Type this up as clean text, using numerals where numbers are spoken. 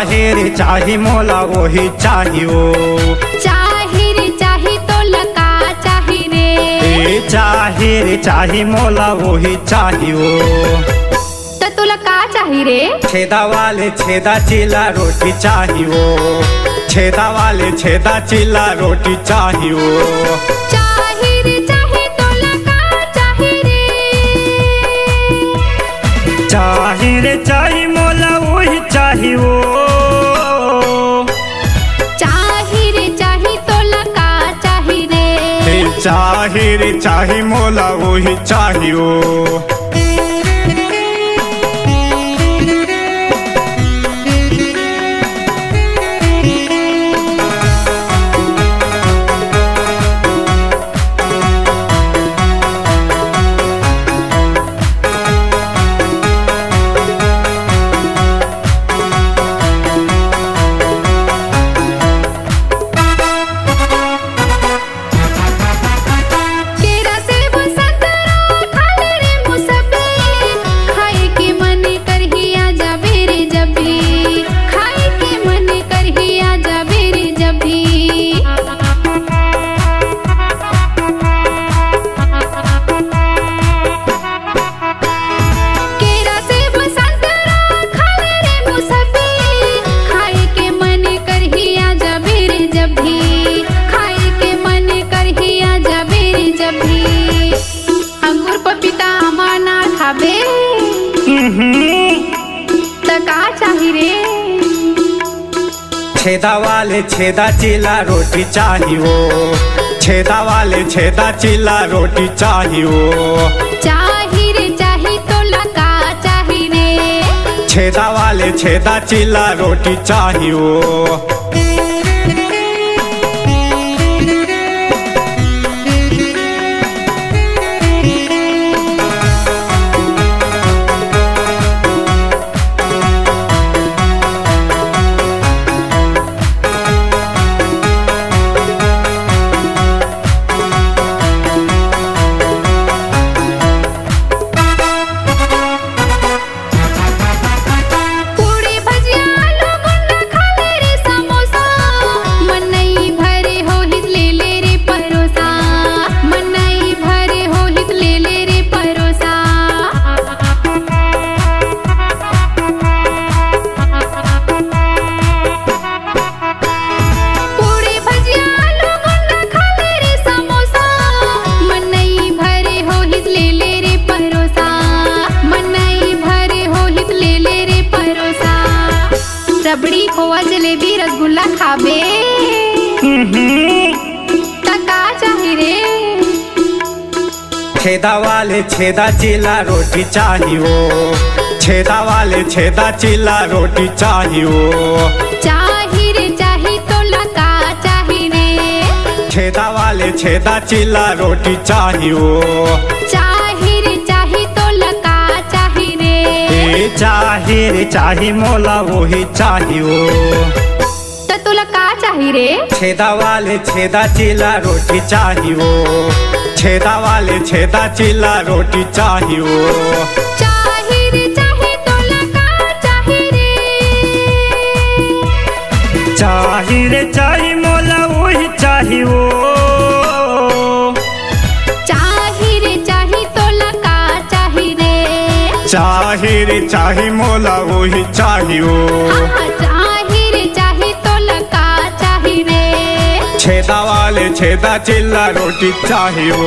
चाहे रे चाहे मोला वही चाहियो। चाहे रे चाहे तो लका चाहे रे। चाहे रे चाहे मोला वही चाहियो। तो तुला का चाही रे? छेदा वाले छेदा चिल्ला रोटी चाहियो। छेदा वाले छेदा चिल्ला रोटी चाहियो। चाहे रे चाहे तो लका चाहे रे। चाहे रे चाहे मोला वही चाहियो। चाहे रे चाहे तो लका चाहे रे। चाहे रे चाहे मोला वही चाहियो। का चाही रे? छेदा वाले छेदा चिल्ला रोटी चाहियो। छेदा वाले छेदा चिल्ला रोटी चाहियो। चाहे रे चाहे तो लका चाहे रे। छेदा वाले छेदा चिल्ला रोटी चाहियो। रबड़ी खोआ जलेबी रसगुल्ला खाबे। का चाही रे? छेदा वाले छेदा चिल्ला रोटी चाहियो। छेदा वाले छेदा चिल्ला रोटी चाहियो। चाहे रे चाहे तो लका चाहे रे। छेदा वाले छेदा चिल्ला रोटी चाहियो। चाहे रे चाहे तो लका चाहे रे। चाहे रे चाहे मोला वही चाहियो। तो तुला का चाही रे? छेदा वाले छेदा चिल्ला रोटी चाहियो। छेदा वाले छेदा चिल्ला रोटी चाहियो। चाहे रे चाहे तो लका चाहे रे। चाहे रे चाहे मोला वही चाहियो। चाहे रे चाहे तो लका चाहे रे। चाहे रे चाहे मोला वही चाहियो। चाहे रे चाहे तो लका चाहे रे। छेदा वाले छेदा चिल्ला रोटी चाहियो।